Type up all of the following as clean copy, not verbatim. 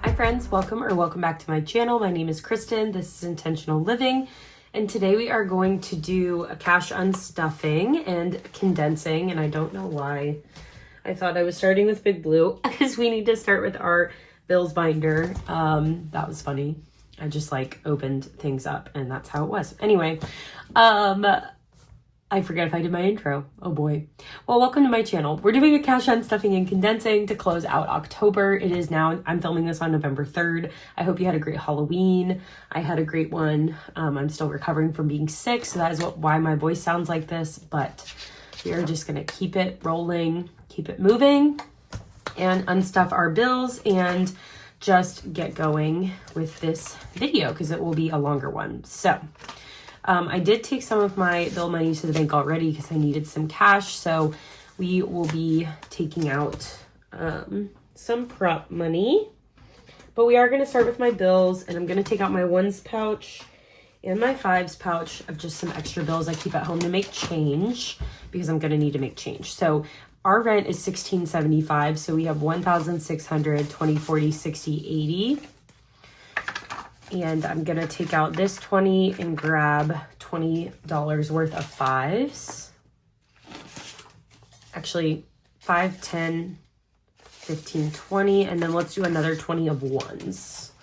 Hi friends, welcome back to my channel. My name is Kristen. This is Intentional Living, and today we are going to do a cash unstuffing and condensing, and I don't know why I thought I was starting with Big Blue because we need to start with our bills binder. That was funny. I just opened things up and that's how it was. Anyway, I forget if I did my intro. Oh boy. Well, welcome to my channel. We're doing a cash unstuffing and condensing to close out October. It is now, I'm filming this on November 3rd. I hope you had a great Halloween. I had a great one. I'm still recovering from being sick, so that is why my voice sounds like this, but we are just gonna keep it rolling, keep it moving, and unstuff our bills and just get going with this video because it will be a longer one. So I did take some of my bill money to the bank already because I needed some cash. So we will be taking out some prop money. But we are going to start with my bills. And I'm going to take out my ones pouch and my fives pouch of just some extra bills I keep at home to make change because I'm going to need to make change. So our rent is $1,675. So we have $1,600, 20, 40, 60, 80. And I'm going to take out this 20 and grab $20 worth of fives. Actually, 5, 10, 15, 20. And then let's do another 20 of ones.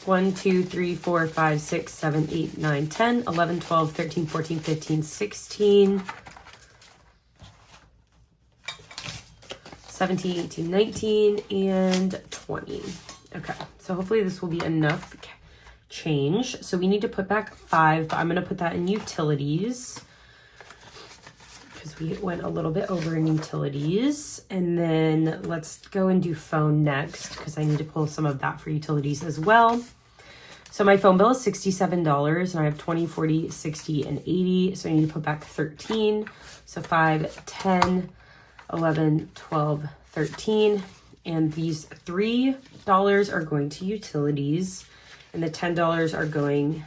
1, 2, 3, 4, 5, 6, 7, 8, 9, 10, 11, 12, 13, 14, 15, 16, 17, 18, 19, and 20. Okay, so hopefully this will be enough change. So we need to put back 5, but I'm going to put that in utilities because we went a little bit over in utilities. And then let's go and do phone next because I need to pull some of that for utilities as well. So my phone bill is $67 and I have 20, 40, 60, and 80. So I need to put back 13. So 5, 10, 11, 12, 13. And these $3 are going to utilities and the $10 are going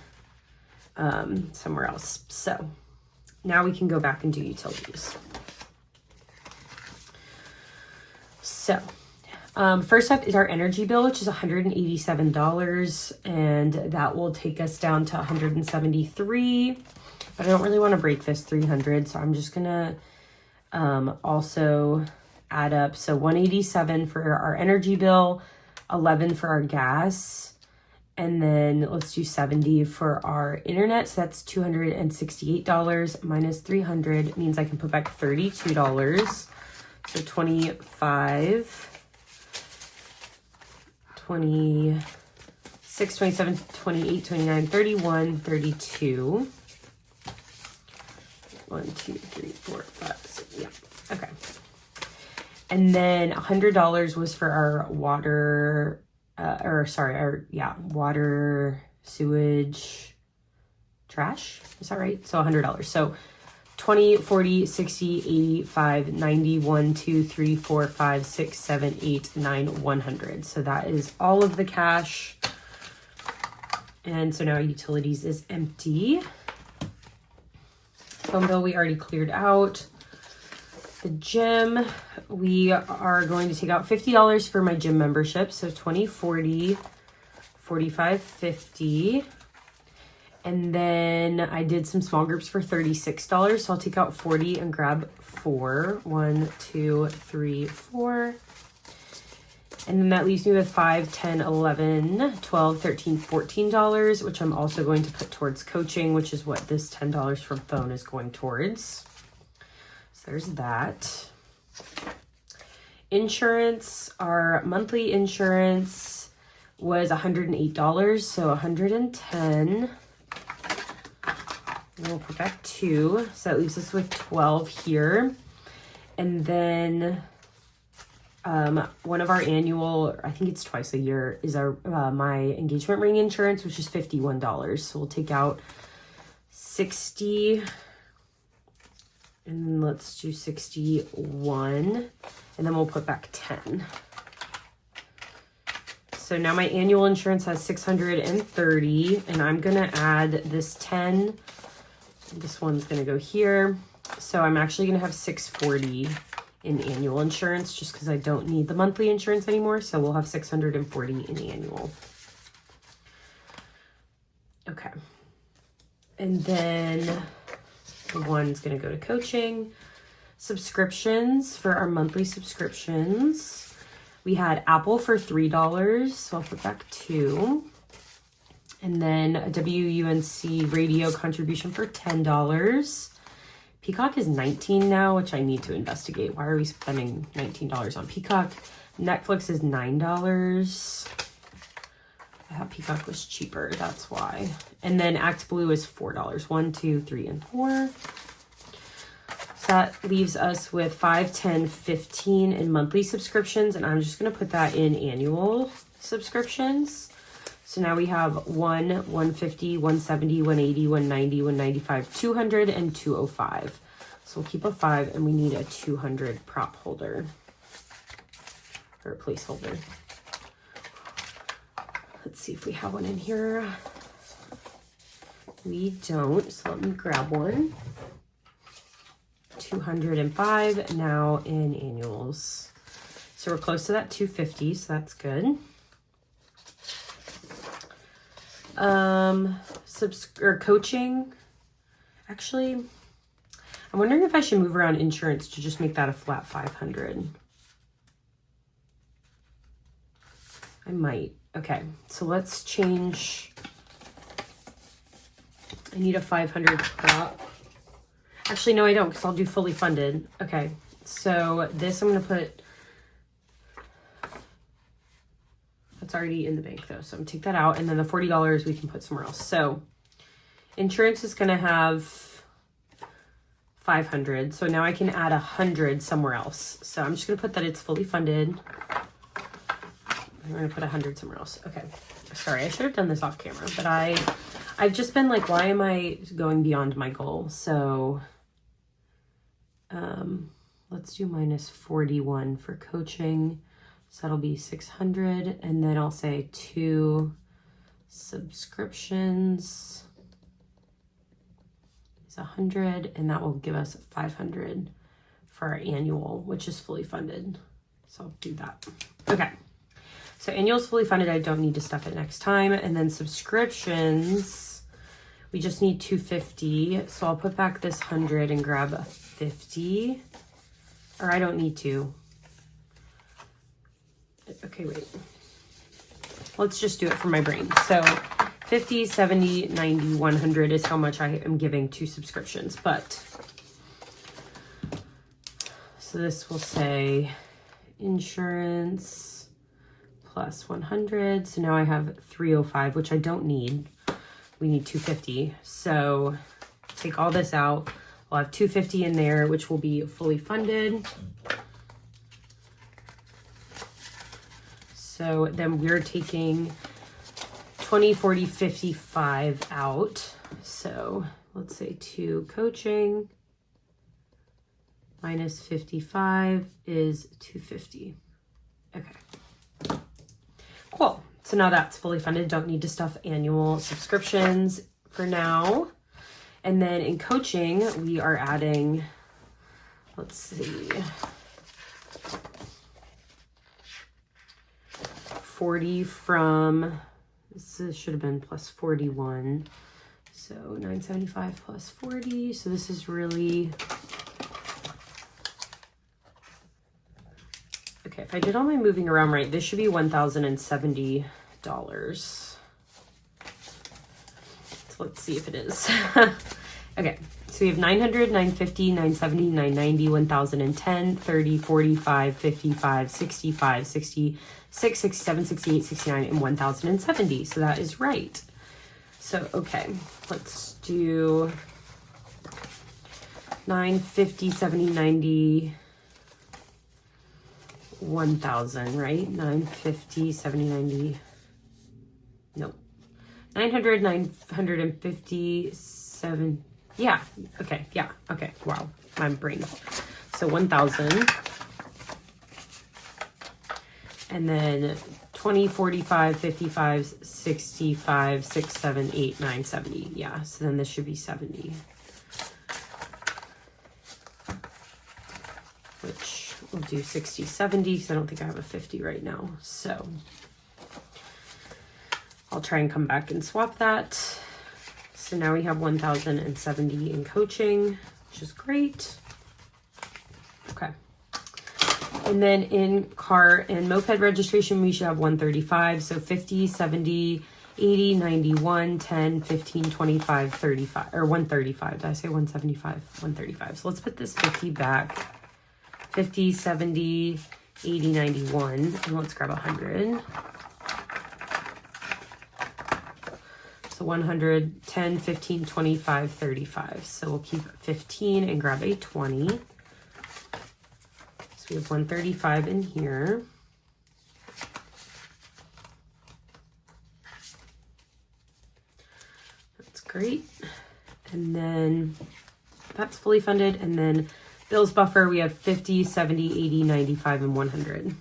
somewhere else. So now we can go back and do utilities. So first up is our energy bill, which is $187, and that will take us down to $173. But I don't really want to break this $300, so I'm just gonna also add up. So 187 for our energy bill, 11 for our gas, and then let's do 70 for our internet. So that's $268 minus 300 means I can put back $32. So 25, 26, 27, 28, 29, 31, 32. 1, 2, 3, 4, 5, 6, yeah, okay. And then $100 was for our water, water, sewage, trash. Is that right? So $100. So 20, 40, 60, 85, 90, 1, 2, 3, 4, 5, 6, 7, 8, 9, 100. So that is all of the cash. And so now utilities is empty. Phone bill we already cleared out. The gym, we are going to take out $50 for my gym membership. So 20, 40, 45, 50. And then I did some small groups for $36. So I'll take out 40 and grab 4. 1, 2, 3, 4. And then that leaves me with 5, 10, 11, 12, 13, $14, which I'm also going to put towards coaching, which is what this $10 from phone is going towards. So there's that. Insurance, our monthly insurance was $108, so 110. And we'll put back 2, so that leaves us with 12 here. And then one of our annual, I think it's twice a year, is our my engagement ring insurance, which is $51. So we'll take out 60. And let's do 61, and then we'll put back 10. So now my annual insurance has 630, and I'm gonna add this 10. This one's gonna go here. So I'm actually going to have $640 in annual insurance just because I don't need the monthly insurance anymore. So we'll have $640 in annual. Okay. And then the one's going to go to coaching. Subscriptions for our monthly subscriptions. We had Apple for $3, so I'll put back 2. And then a WUNC radio contribution for $10. Peacock is $19 now, which I need to investigate. Why are we spending $19 on Peacock? Netflix is $9. I thought Peacock was cheaper, that's why. And then ActBlue is $4. 1, 2, 3, and 4. So that leaves us with 5, 10, 15 in monthly subscriptions, and I'm just gonna put that in annual subscriptions. So now we have 1, 150, 170, 180, 190, 195, 200, and 205. So we'll keep a 5, and we need a 200 prop holder, or a placeholder. Let's see if we have one in here. We don't, so let me grab one. 205 now in annuals. So we're close to that 250, so that's good. Coaching. Actually, I'm wondering if I should move around insurance to just make that a flat 500. I might. Okay, so let's change. I need a 500 prop. Actually, no, I don't, because I'll do fully funded. Okay, so this I'm going to put. That's already in the bank, though, so I'm going to take that out. And then the $40 we can put somewhere else. So insurance is going to have 500. So now I can add 100 somewhere else. So I'm just going to put that it's fully funded. I'm going to put 100 somewhere else. Okay. Sorry, I should have done this off camera, but I've just been like, why am I going beyond my goal? So let's do minus 41 for coaching. So that'll be 600. And then I'll say 2 subscriptions is 100. And that will give us 500 for our annual, which is fully funded. So I'll do that. Okay. So annual is fully funded. I don't need to stuff it next time. And then subscriptions, we just need 250. So I'll put back this 100 and grab a 50. Or I don't need to. Okay, wait. Let's just do it for my brain. So 50, 70, 90, 100 is how much I am giving to subscriptions. But, so this will say insurance plus 100. So now I have 305, which I don't need. We need 250. So take all this out. We'll have 250 in there, which will be fully funded. So then we're taking 20, 40, 55 out. So let's say 2 coaching minus 55 is 250. Okay. Cool. So now that's fully funded. Don't need to stuff annual subscriptions for now. And then in coaching, we are adding, let's see, 40 from, this should have been plus 41. So 975 plus 40. So this is really, okay, if I did all my moving around right, this should be $1,070. So let's see if it is. Okay, so we have 900, 950, 970, 990, 1010, 30, 45, 55, 65, 66, 67, 68, 69, and 1070. So that is right. So, okay, let's do 950, 70, 90, 1000, right? 950, 70, 90, no. 900, 957, yeah, okay, wow, my brain. So 1000, and then 20, 45, 55, 65, 6, 7, 8, 9, 70, yeah, so then this should be 70. which we'll do 60, 70 because I don't think I have a 50 right now. So I'll try and come back and swap that. So now we have 1,070 in coaching, which is great. Okay. And then in car and moped registration, we should have 135. So 50, 70, 80, 91, 10, 15, 25, 35, or 135. Did I say 175? 135. So let's put this 50 back. 50, 70, 80, 91. And let's grab 100. So 100, 10, 15, 25, 35. So we'll keep 15 and grab a 20. So we have 135 in here. That's great. And then that's fully funded. And then bills buffer, we have 50, 70, 80, 95, and 100.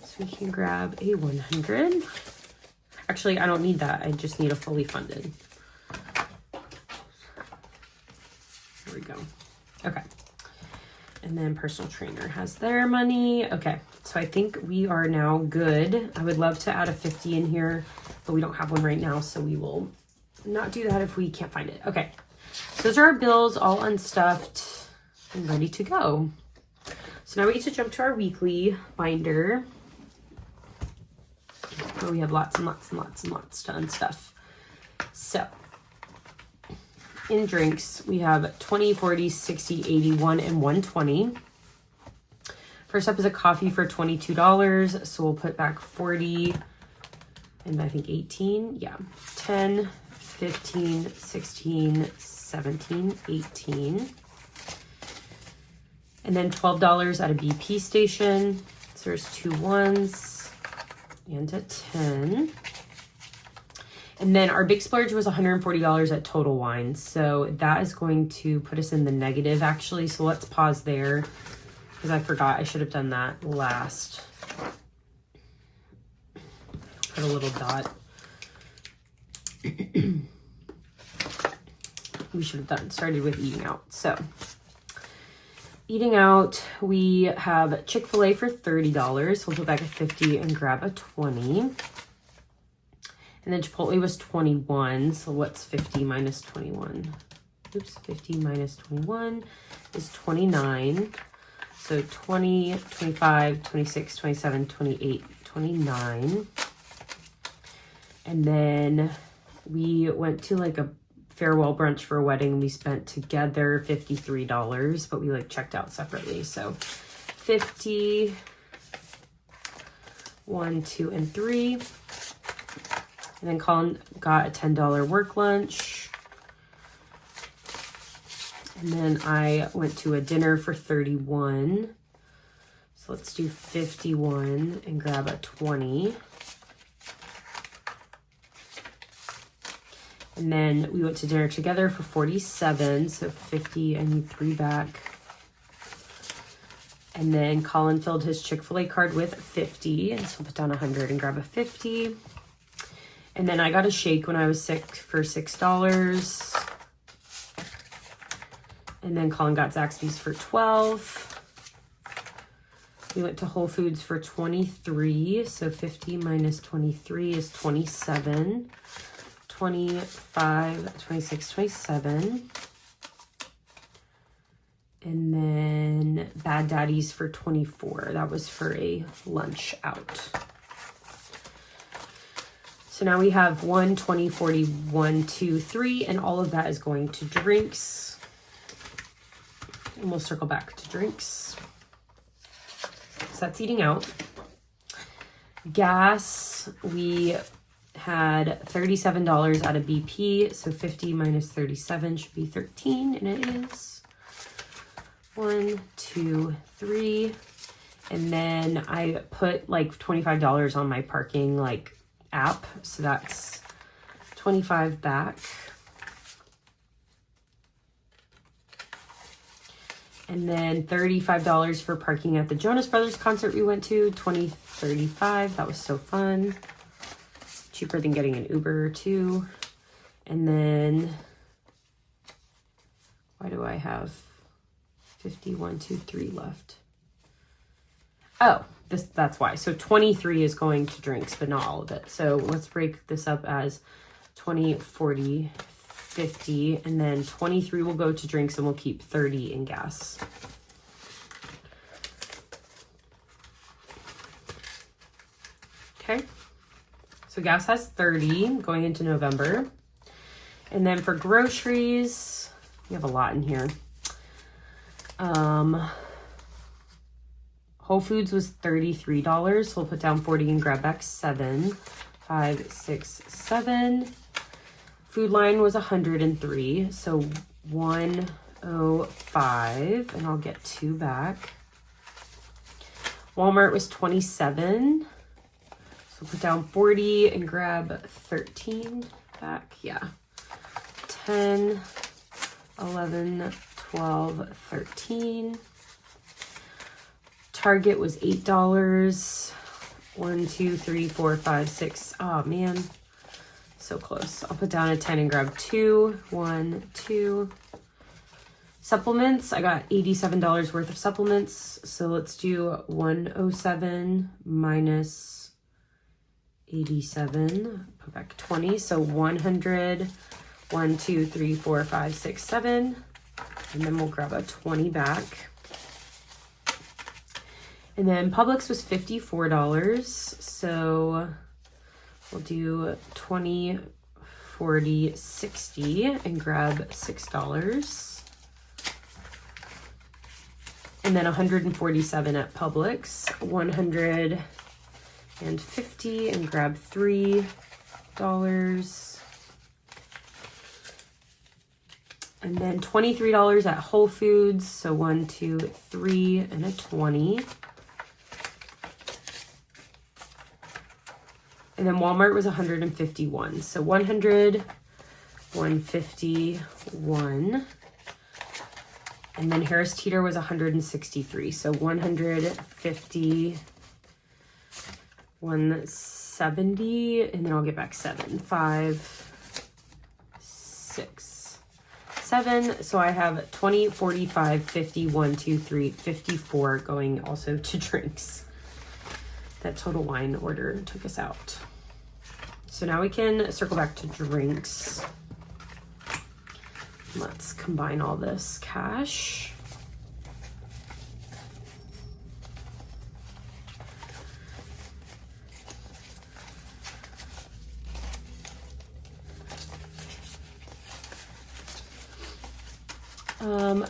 So we can grab a 100. Actually, I don't need that. I just need a fully funded. There we go. Okay. And then personal trainer has their money. Okay. So I think we are now good. I would love to add a 50 in here, but we don't have one right now. So we will not do that if we can't find it. Okay. So those are our bills all unstuffed and ready to go. So now we get to jump to our weekly binder, where we have lots and lots and lots and lots to unstuff. So in drinks, we have 20, 40, 60, 81, and 120. First up is a coffee for $22. So we'll put back 40 and I think 18. Yeah. 10, 15, 16, 17, 18. And then $12 at a BP station. So there's 2 ones and a 10. And then our big splurge was $140 at Total Wine. So that is going to put us in the negative actually. So let's pause there because I forgot I should have done that last. Put a little dot. We should have started with eating out. So eating out, we have Chick-fil-A for $30. We'll put back a 50 and grab a 20. And then Chipotle was 21. So what's 50 minus 21? Oops, 50 minus 21 is 29. So 20, 25, 26, 27, 28, 29. And then we went to like a farewell brunch for a wedding. We spent together $53, but we like checked out separately. So 50, 1, 2, and 3. And then Colin got a $10 work lunch. And then I went to a dinner for 31. So let's do 51 and grab a 20. And then we went to dinner together for 47. So 50, I need 3 back. And then Colin filled his Chick-fil-A card with 50. So we'll put down 100 and grab a 50. And then I got a shake when I was sick for $6. And then Colin got Zaxby's for 12. We went to Whole Foods for 23. So 50 minus 23 is 27. 25, 26, 27. And then Bad Daddy's for 24. That was for a lunch out. So now we have 1, 20, 40, 1, 2, 3, and all of that is going to drinks. And we'll circle back to drinks. So that's eating out. Gas, we had $37 out of BP. So 50 minus 37 should be 13, and it is. 1, 2, 3. And then I put like $25 on my parking like app, so that's 25 back. And then $35 for parking at the Jonas Brothers concert we went to. 35. That was so fun. Cheaper than getting an Uber too. And then Why do I have 51, 2, 3 left? Oh, that's why. So 23 is going to drinks, but not all of it. So let's break this up as 20, 40, 50, and then 23 will go to drinks, and we'll keep 30 in gas. Okay. So gas has 30 going into November. And then for groceries, we have a lot in here. Whole Foods was $33. So we'll put down 40 and grab back 7. 5, 6, 7. Food Line was 103. So 105. And I'll get 2 back. Walmart was 27. So put down 40 and grab 13 back. Yeah. 10, 11, 12, 13. Target was $8. 1, 2, 3, 4, 5, 6. Oh man, so close. I'll put down a 10 and grab 2. 1, 2. Supplements, I got $87 worth of supplements. So let's do 107 minus 87. Put back 20. So 100. 1, 2, 3, 4, 5, 6, 7. And then we'll grab a 20 back. And then Publix was $54. So we'll do 20, 40, 60 and grab $6. And then 147 at Publix. 150 and grab $3. And then $23 at Whole Foods. So 1, 2, 3, and a 20. And then Walmart was 151. So 100, 151. And then Harris Teeter was 163. So 150, 170, and then I'll get back 7. 5, 6, 7. So I have 20, 45, 50, 1, 2, 3, 54 going also to drinks. That total wine order took us out. So now we can circle back to drinks. Let's combine all this cash.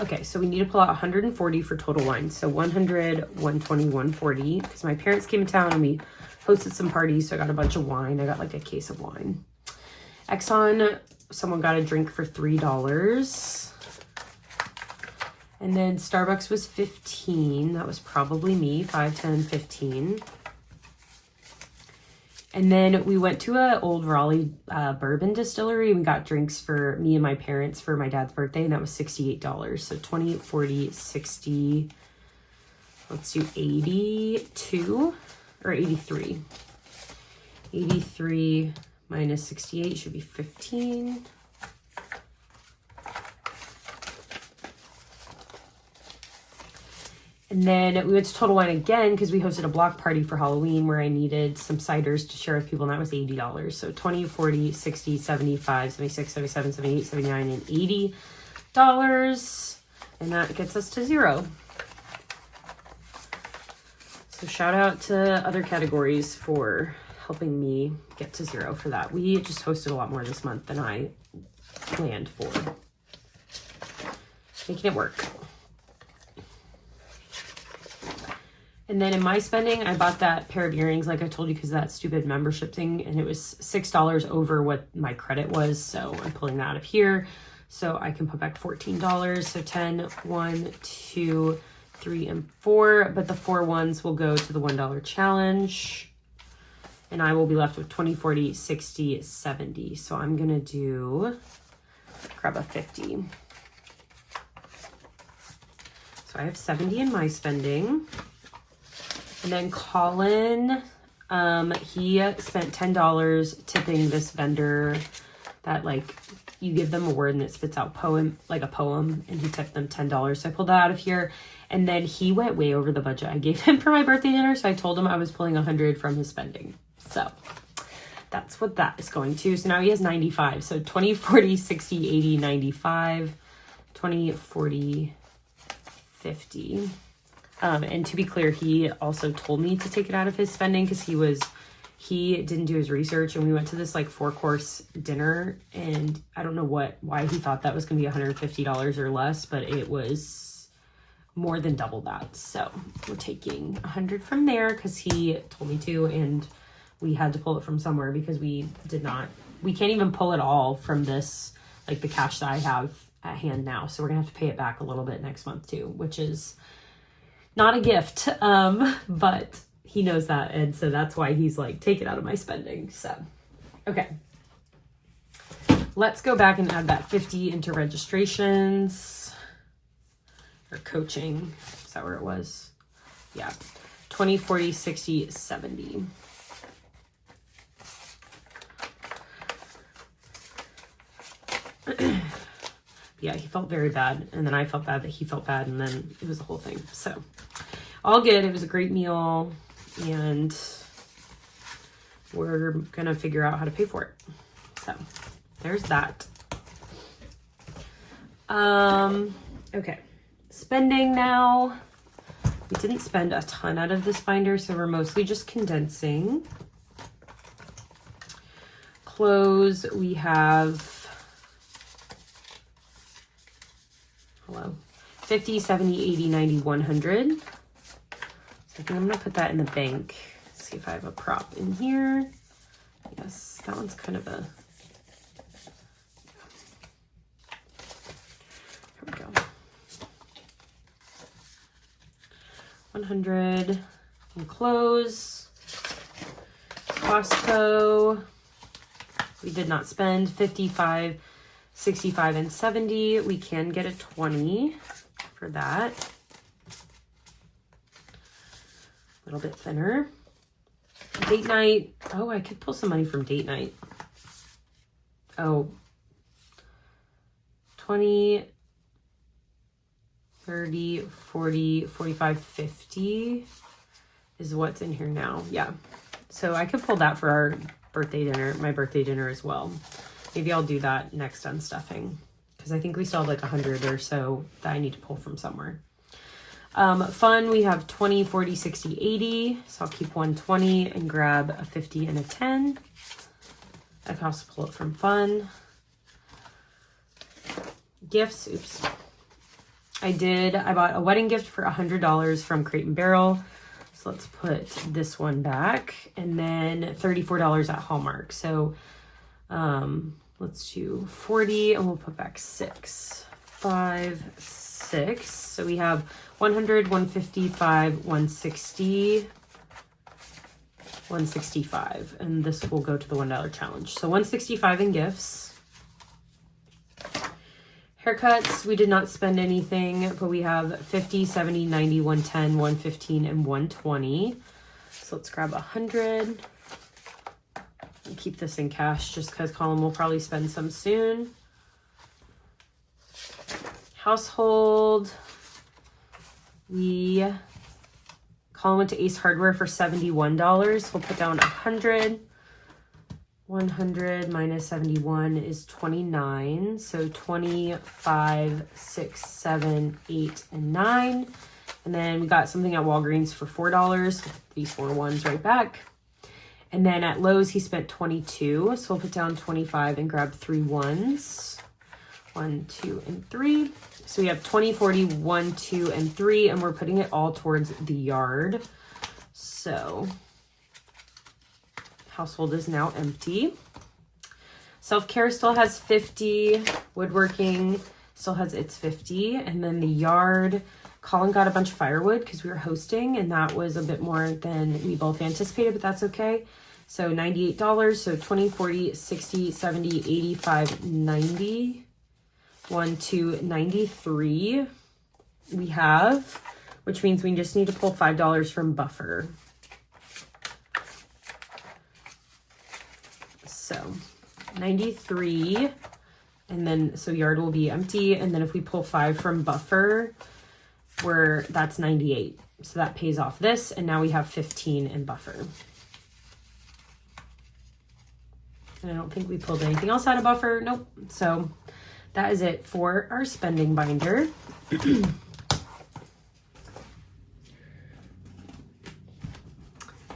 Okay, so we need to pull out 140 for total wine. So 100, 120, 140, because my parents came to town and we hosted some parties, so I got a bunch of wine. I got like a case of wine. Exxon, someone got a drink for $3. And then Starbucks was 15. That was probably me, 5, 10, 15. And then we went to an old Raleigh bourbon distillery. We got drinks for me and my parents for my dad's birthday, and that was $68. So 20, 40, 60. Let's do 82 or 83. 83 minus 68 should be 15. And then we went to Total Wine again because we hosted a block party for Halloween where I needed some ciders to share with people, and that was $80. So 20, 40, 60, 75, 76, 77, 78, 79, and $80. And that gets us to 0. So shout out to other categories for helping me get to 0 for that. We just hosted a lot more this month than I planned for. Making it work. And then in my spending, I bought that pair of earrings, like I told you, because of that stupid membership thing, and it was $6 over what my credit was. So I'm pulling that out of here so I can put back $14. So 10, 1, 2, 3, and 4. But the 4 ones will go to the $1 challenge. And I will be left with 20, 40, 60, 70. So I'm going to grab a 50. So I have 70 in my spending. And then Colin, he spent $10 tipping this vendor that like you give them a word and it spits out like a poem, and he tipped them $10. So I pulled that out of here. And then he went way over the budget I gave him for my birthday dinner. So I told him I was pulling 100 from his spending. So that's what that is going to. So now he has 95. So 20, 40, 60, 80, 95, 20, 40, 50. And to be clear, he also told me to take it out of his spending because he didn't do his research, and we went to this like 4-course dinner, and I don't know why he thought that was going to be $150 or less, but it was more than double that. So we're taking 100 from there because he told me to, and we had to pull it from somewhere because we can't even pull it all from this, like the cash that I have at hand now. So we're gonna have to pay it back a little bit next month too, which is not a gift, but he knows that, and so that's why he's like, take it out of my spending. So okay, let's go back and add that 50 into registrations or coaching. Is that where it was? Yeah, 20, 40, 60, 70. Yeah, he felt very bad, and then I felt bad that he felt bad, and then it was a whole thing. So all good. It was a great meal, and we're gonna figure out how to pay for it. So there's that. Okay, spending now. We didn't spend a ton out of this binder, so we're mostly just condensing. Clothes, we have 50, 70, 80, 90, 100. So I think I'm going to put that in the bank. Let's see if I have a prop in here. Yes, that one's kind of a... Here we go. 100 in clothes. Costco. We did not spend 55, 65, and 70. We can get a 20 for that. A little bit thinner. Date night. Oh, I could pull some money from date night. Oh, 20, 30, 40, 45, 50 is what's in here now. Yeah. So I could pull that for our birthday dinner, my birthday dinner as well. Maybe I'll do that next unstuffing, because I think we still have like 100 or so that I need to pull from somewhere. Fun, we have 20, 40, 60, 80. So I'll keep 120 and grab a 50 and a 10. I can also pull it from fun. Gifts, oops. I bought a wedding gift for $100 from Crate & Barrel. So let's put this one back. And then $34 at Hallmark. So let's do 40 and we'll put back 6, 5, 6. So we have 100, 155, 160, 165. And this will go to the $1 challenge. So 165 in gifts. Haircuts, we did not spend anything, but we have 50, 70, 90, 110, 115, and 120. So let's grab 100 and keep this in cash just because Colin will probably spend some soon. Household, Colin went to Ace Hardware for $71. We'll put down 100. 100 minus 71 is 29. So 25, 6, 7, 8, and 9. And then we got something at Walgreens for $4. These 4 ones right back. And then at Lowe's, he spent 22. So we'll put down 25 and grab 3 ones. 1, 2, and 3. So we have 20, 40, 1, 2, and 3. And we're putting it all towards the yard. So household is now empty. Self-care still has 50. Woodworking still has its 50. And then the yard, Colin got a bunch of firewood because we were hosting, and that was a bit more than we both anticipated, but that's okay. So $98. So 20, 40, 60, 70, 85, 90. 1, 2, 93 we have, which means we just need to pull $5 from buffer. So 93 And then, so yard will be empty. And then if we pull 5 from buffer, that's 98. So that pays off this. And now we have 15 in buffer. And I don't think we pulled anything else out of buffer. Nope. So that is it for our spending binder.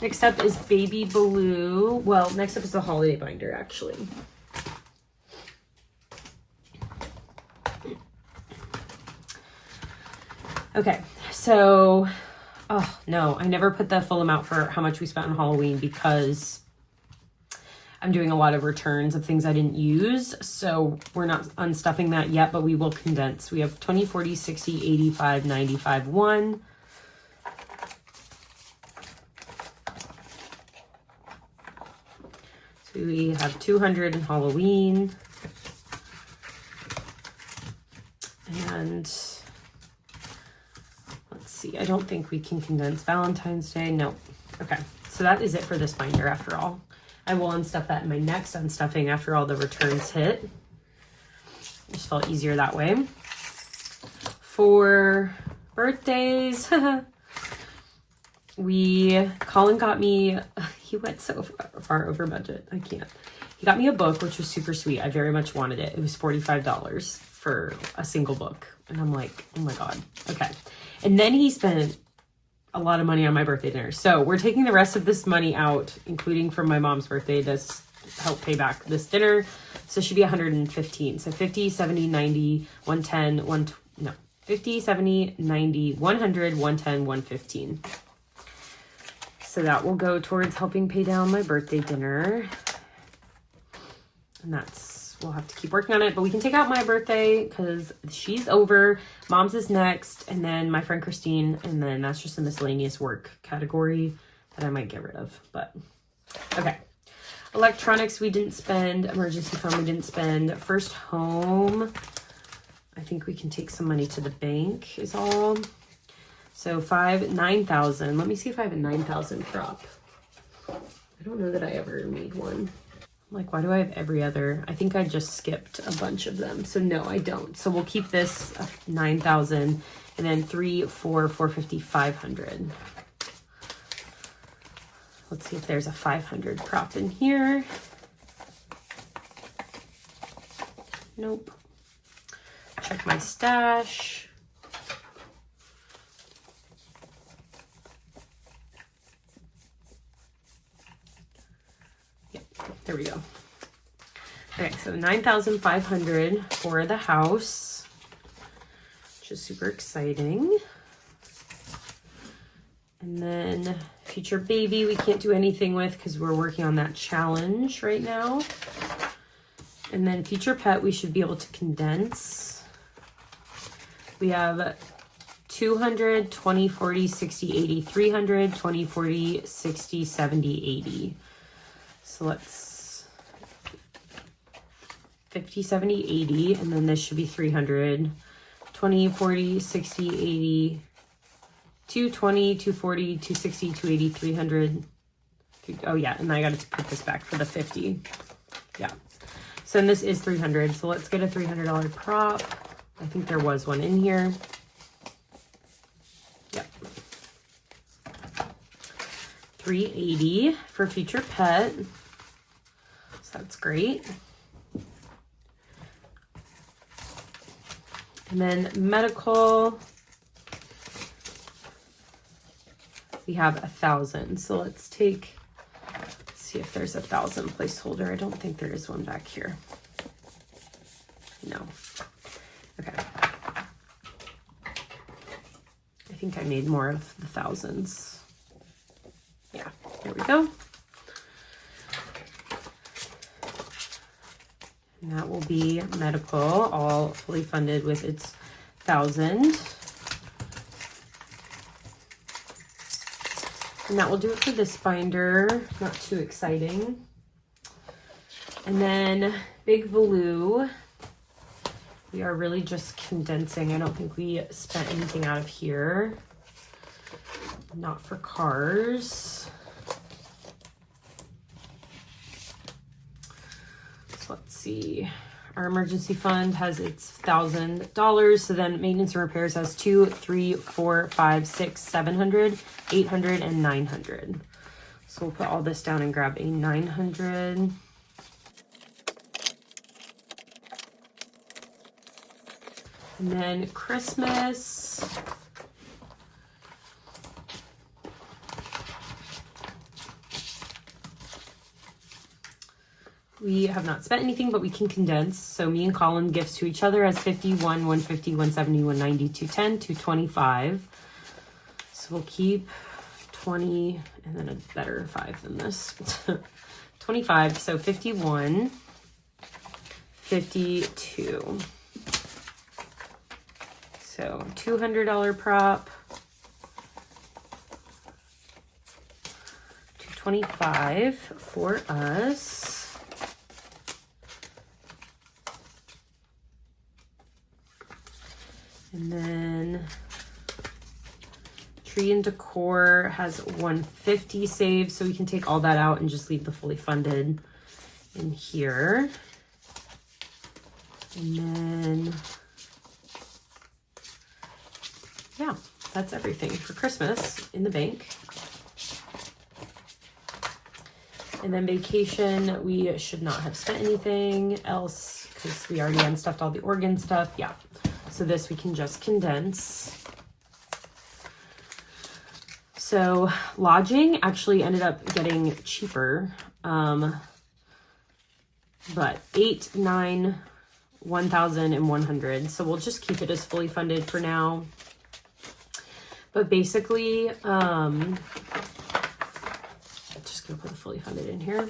Next up is Baby Blue. Well, next up is the holiday binder, actually. Okay, so, oh no, I never put the full amount for how much we spent on Halloween because I'm doing a lot of returns of things I didn't use. So we're not unstuffing that yet, but we will condense. We have 20, 40, 60, 85, 95, 1. So we have 200 in Halloween. And let's see, I don't think we can condense Valentine's Day. No. Okay, so that is it for this binder after all. I will unstuff that in my next unstuffing after all the returns hit. Just felt easier that way. For birthdays, Colin got me, he went so far over budget, I can't. He got me a book, which was super sweet. I very much wanted it. It was $45 for a single book. And I'm like, oh my God, okay. And then he spent a lot of money on my birthday dinner. So we're taking the rest of this money out, including from my mom's birthday, to help pay back this dinner. So it should be 115. So 50, 70, 90, 110, 50, 70, 90, 100, 110, 115. So that will go towards helping pay down my birthday dinner. And we'll have to keep working on it, but we can take out my birthday because she's over. Mom's is next, and then my friend Christine, and then that's just a miscellaneous work category that I might get rid of, but okay. Electronics we didn't spend, emergency fund we didn't spend, first home, I think we can take some money to the bank is all. So 9,000. Let me see if I have a 9,000 prop. I don't know that I ever made one. Like, why do I have every other? I think I just skipped a bunch of them. So no, I don't. So we'll keep this 9,000 and then 3, 4, 450, 500. Let's see if there's a 500 prop in here. Nope. Check my stash. There we go. Okay, so 9,500 for the house, which is super exciting. And then future baby, we can't do anything with because we're working on that challenge right now. And then future pet, we should be able to condense. We have 200, 20, 40, 60, 80, 300, 20, 40, 60, 70, 80. So let's 50, 70, 80, and then this should be 300, 20, 40, 60, 80, 220, 240, 260, 280, 300. Oh yeah, and I got to put this back for the 50. Yeah. So then this is 300. So let's get a $300 prop. I think there was one in here. Yep. 380 for future pet. So that's great. And then medical, we have 1,000. So let's see if there's 1,000 placeholder. I don't think there is one back here. No. Okay. I think I made more of the thousands. Yeah, there we go. And that will be medical, all fully funded with its 1,000. And that will do it for this binder. Not too exciting. And then Big Blue, we are really just condensing. I don't think we spent anything out of here. Not for cars. So let's see. Our emergency fund has its $1,000. So then maintenance and repairs has 200, 300, 400, 500, 600, 700, 800, and 900. So we'll put all this down and grab a 900. And then Christmas. We have not spent anything, but we can condense. So me and Colin gifts to each other as 51, 150, 170, 190, 210, 225. So we'll keep 20 and then a better 5 than this. 25, so 51, 52. So $200 prop. 225 for us. And then Tree and Decor has 150 saved, so we can take all that out and just leave the fully funded in here. And then, yeah, that's everything for Christmas in the bank. And then vacation, we should not have spent anything else because we already unstuffed all the organ stuff. Yeah. So this we can just condense. So lodging actually ended up getting cheaper. But 8, 9, 1,000 and 100. So we'll just keep it as fully funded for now. But basically, I'm just gonna put the fully funded in here.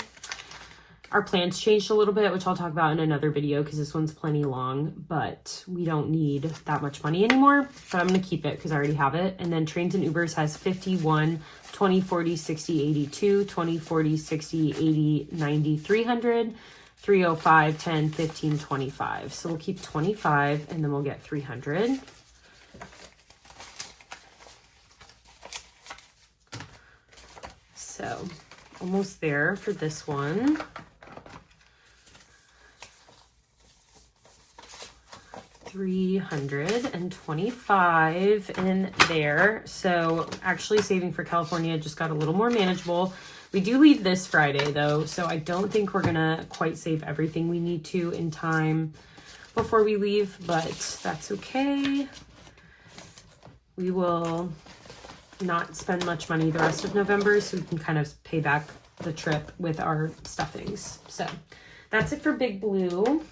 Our plans changed a little bit, which I'll talk about in another video because this one's plenty long, but we don't need that much money anymore. But I'm going to keep it because I already have it. And then Trains and Ubers has 51, 20, 40, 60, 82, 20, 40, 60, 80, 90, 300, 305, 10, 15, 25. So we'll keep 25 and then we'll get 300. So almost there for this one. 325 in there. So actually saving for California just got a little more manageable. We do leave this Friday though, so I don't think we're gonna quite save everything we need to in time before we leave, but that's okay. We will not spend much money the rest of November, so we can kind of pay back the trip with our stuffings. So that's it for Big Blue.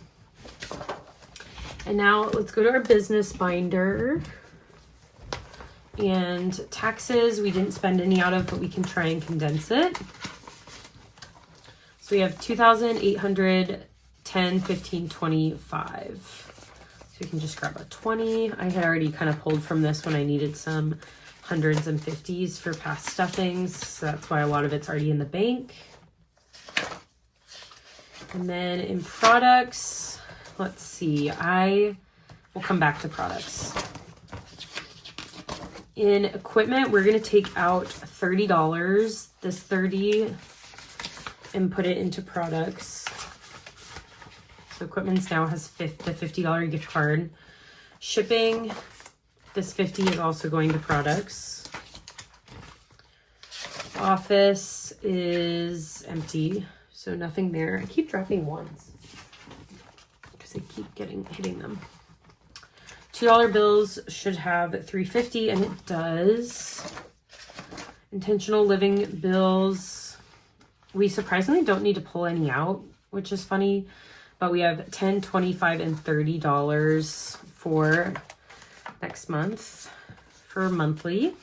And now let's go to our business binder. And taxes, we didn't spend any out of, but we can try and condense it. So we have 2,800, 10, 15, 25. So we can just grab a 20. I had already kind of pulled from this when I needed some hundreds and 50s for past stuffings. So that's why a lot of it's already in the bank. And then in products, let's see, I will come back to products. In equipment, we're going to take out $30, this 30, and put it into products. So equipment now has the $50 gift card. Shipping, this 50 is also going to products. Office is empty, so nothing there. I keep dropping ones. I keep hitting them. $2 bills should have $3.50, and it does. Intentional living bills, we surprisingly don't need to pull any out, which is funny, but we have $10, $25, and $30 for next month for monthly.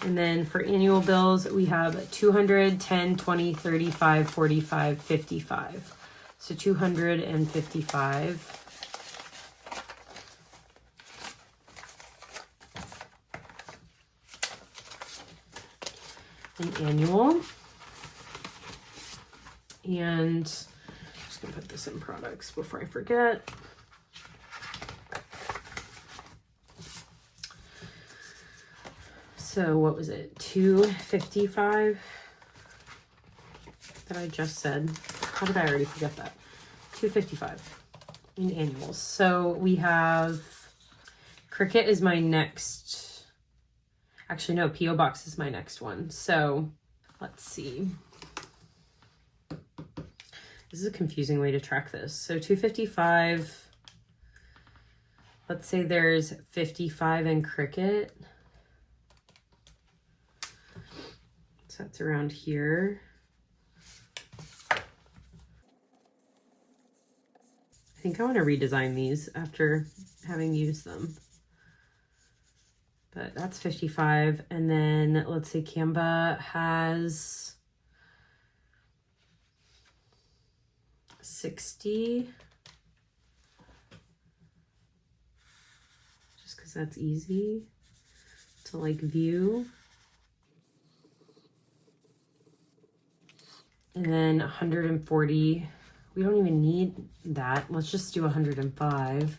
And then for annual bills, we have 200, 10, 20, 35, 45, 55. So 255. An annual. And I'm just gonna put this in products before I forget. So what was it? 255 that I just said. How did I already forget that? $255 in annuals. So we have Cricut is my next, actually no, P.O. Box is my next one. So let's see. This is a confusing way to track this. So $255, let's say there's 55 in Cricut. So that's around here. I think I want to redesign these after having used them. But that's 55. And then let's say Canva has 60. Just because that's easy to like view. And then 140. We don't even need that. Let's just do 105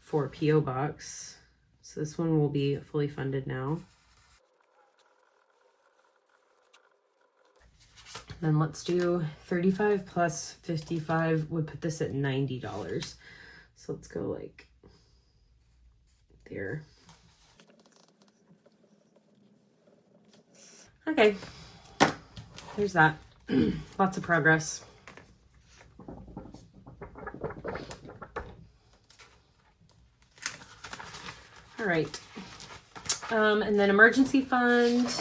for P.O. Box. So this one will be fully funded now. Then let's do 35 plus 55 would put this at $90. So let's go like there. Okay, there's that. Lots of progress. All right. And then emergency fund.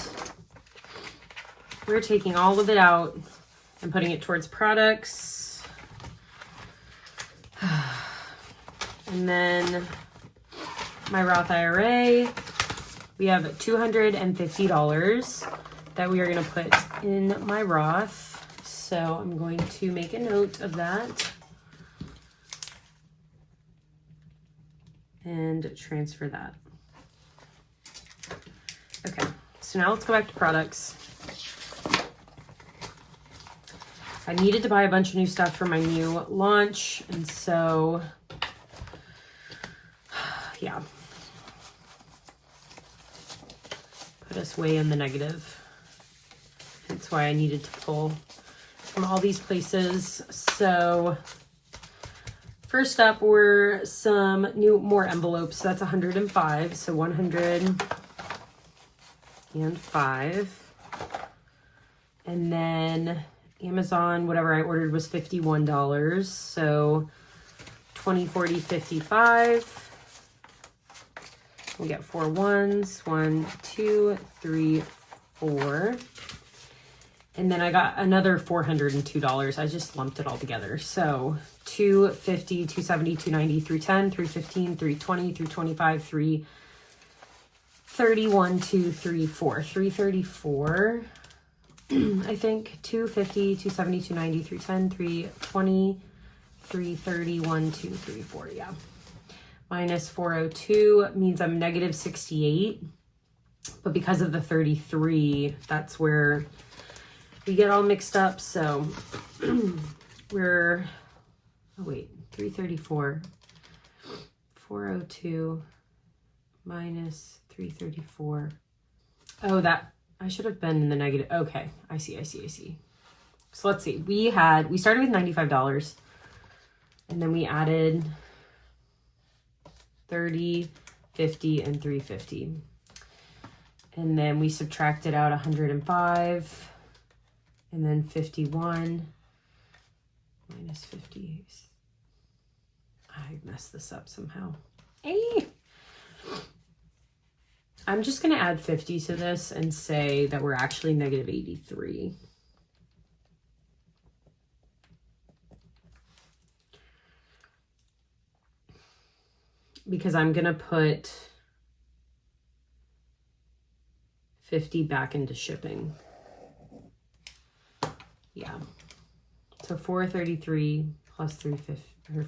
We're taking all of it out and putting it towards products. And then my Roth IRA, we have $250 that we are going to put in my Roth. So I'm going to make a note of that and transfer that. Okay, so now let's go back to products. I needed to buy a bunch of new stuff for my new launch, and so yeah, put us way in the negative. That's why I needed to pull from all these places. So first up were some more envelopes. So that's 105. So 105. And then Amazon, whatever I ordered was $51. So 20, 40, 55. We get 4 ones. 1, 2, 3, 4. And then I got another $402. I just lumped it all together. So 250, 270, 290, 310, 315, 320, 325, 331, 2, 3, 4. 334. I think 250, 270, 290, 310, 320, 331, 2, 3, 4. Yeah. Minus 402 means I'm negative 68. But because of the 33, that's where we get all mixed up. So we're, oh wait, 334, 402 minus 334. Oh, that, I should have been in the negative. Okay, I see. So let's see. We started with $95 and then we added 30, 50, and 350. And then we subtracted out 105 and then 51 minus 50. I messed this up somehow. Hey! I'm just going to add 50 to this and say that we're actually negative 83. Because I'm going to put 50 back into shipping. Yeah. So 433 plus 350, or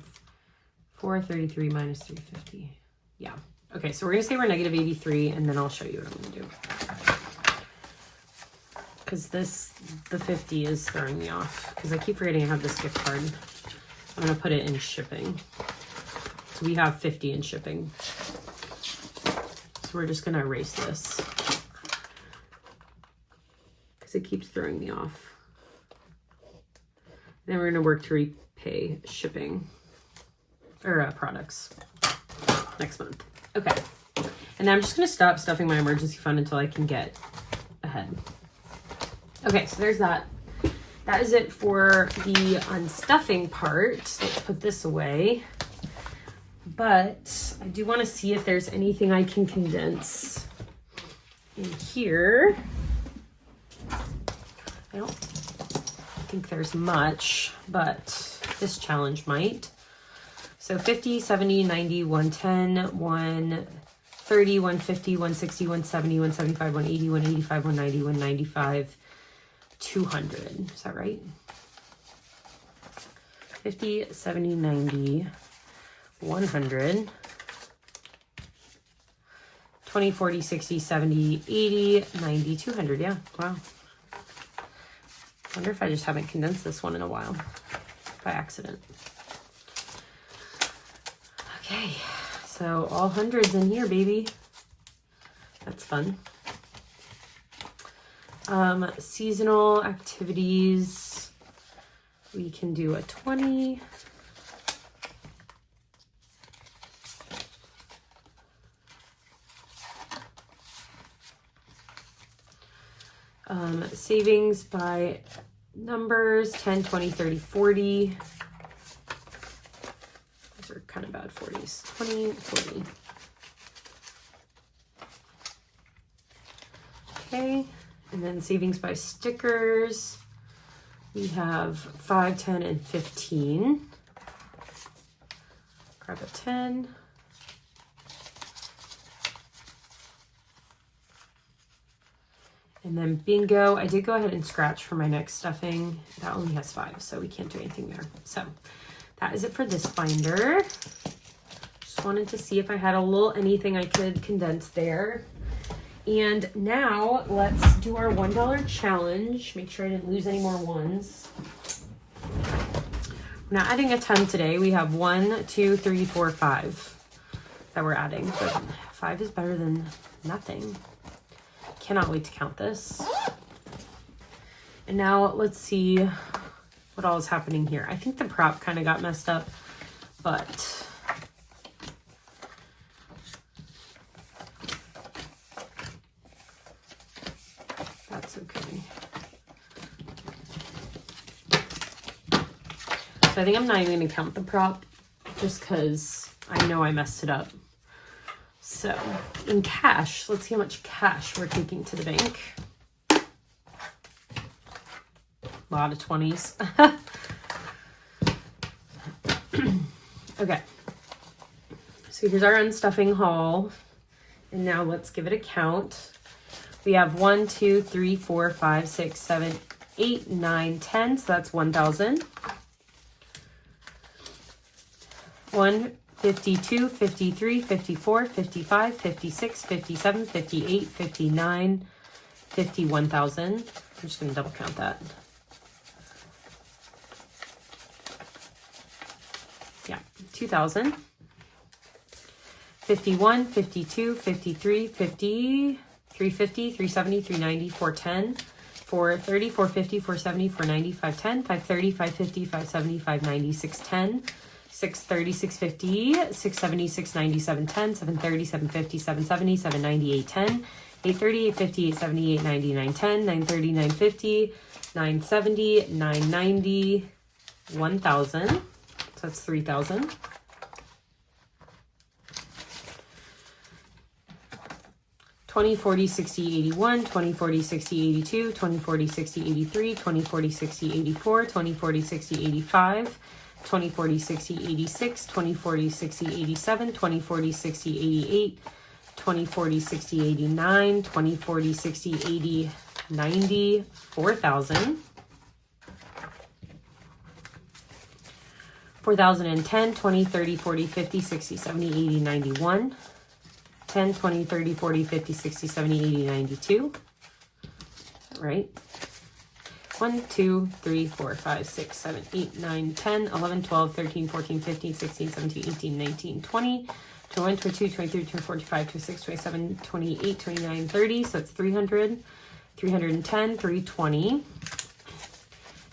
433 minus 350. Yeah. Okay, so we're going to say we're negative 83, and then I'll show you what I'm going to do. Because the 50 is throwing me off, because I keep forgetting I have this gift card. I'm going to put it in shipping. So we have 50 in shipping. So we're just going to erase this, because it keeps throwing me off. then we're gonna work to repay shipping or products next month. Okay, and then I'm just gonna stop stuffing my emergency fund until I can get ahead. Okay, so there's that. That is it for the unstuffing part. So let's put this away. But I do want to see if there's anything I can condense in here. I don't think there's much, but this challenge might. So 50, 70, 90, 110, 130, 150, 160, 170, 175, 180, 185, 190, 195, 200. Is that right? 50, 70, 90, 100, 20, 40, 60, 70, 80, 90, 200. Yeah, wow. Wonder if I just haven't condensed this one in a while by accident. Okay, so all hundreds in here, baby. That's fun. Seasonal activities. We can do a 20. Savings by numbers, 10, 20, 30, 40. Those are kind of bad 40s. 20, 40. Okay, and then savings by stickers. We have 5, 10, and 15. Grab a 10. And then bingo, I did go ahead and scratch for my next stuffing. That only has 5, so we can't do anything there. So that is it for this binder. Just wanted to see if I had a little anything I could condense there. And now let's do our $1 challenge. Make sure I didn't lose any more ones. We're not adding a ton today. We have 1, 2, 3, 4, 5 that we're adding, but 5 is better than nothing. Cannot wait to count this. And now let's see what all is happening here. I think the prop kind of got messed up, but that's okay. So I think I'm not even gonna count the prop just because I know I messed it up. So in cash, let's see how much cash we're taking to the bank. A lot of 20s. Okay. So here's our unstuffing haul. And now let's give it a count. We have 1, 2, 3, 4, 5, 6, 7, 8, 9, 10. So that's 1,000. 52, 53, 54, 55, 56, 57, 58, 59, 51,000. I'm just going to double count that. Yeah, 2,000. 51, 52, 53, 50, 350, 370, 390, 410, 430, 450, 470, 490, 510, 530, 550, 570, 590, 610. 630, 650, 670, 690, 710, 730, 750, 770, 790, 810, 830, 850, 870, 890, 910, 930, 950, 970, 990, 1,000. So that's 3,000. $20, $40, $60, $81, $20, $40, $60, $82, $20, $40, $60, $83, $20, $40, $60, $84, $20, $40, $60, $85, 20, 40, 60, 86, 20, 40, 60, 87, 20, 40, 60, 88, 20, 40, 60, 89, 20, 40, 60, 80, 90, 4,000. 4,010, 20, 30, 40, 50, 60, 70, 80, 91. 10, 20, 30, 40, 50, 60, 70, 80, 92. Right? 1, 2, 3, 4, 5, 6, 7, 8, 9, 10, 11, 12, 13, 14, 15, 16, 17, 18, 19, 20, 21, 22, 23, 24, 25, 26, 27, 28, 29, 30. So that's 300, 310, 320,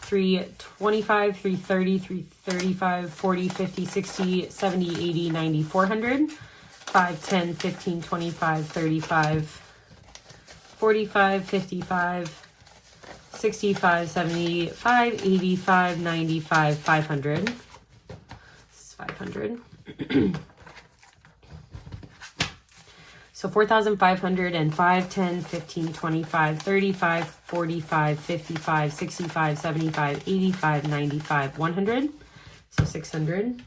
325, 330, 335, 40, 50, 60, 70, 80, 90, 400. 5, 10, 15, 25, 35, 45, 55, 65, 75, 85, 95, 500. This is 500. So 4,500 and 5, 10, 15, 25, 35, 45, 55, 65, 75, 85, 95, 100. So 600.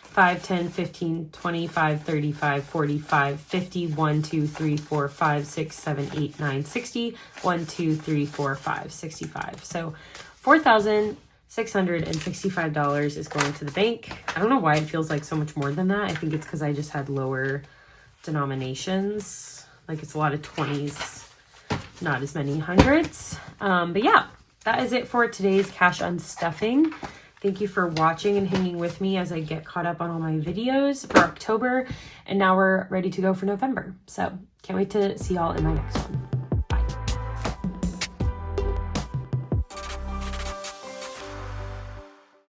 5, 10, 15, 25, 35, 45, 50, 1, 2, 3, 4, 5, 6, 7, 8, 9, 60, 1, 2, 3, 4, 5, 65. So $4,665 is going to the bank. I don't know why it feels like so much more than that. I think it's because I just had lower denominations. Like it's a lot of 20s, not as many hundreds. But yeah, that is it for today's cash unstuffing. Thank you for watching and hanging with me as I get caught up on all my videos for October. And now we're ready to go for November. So can't wait to see y'all in my next one.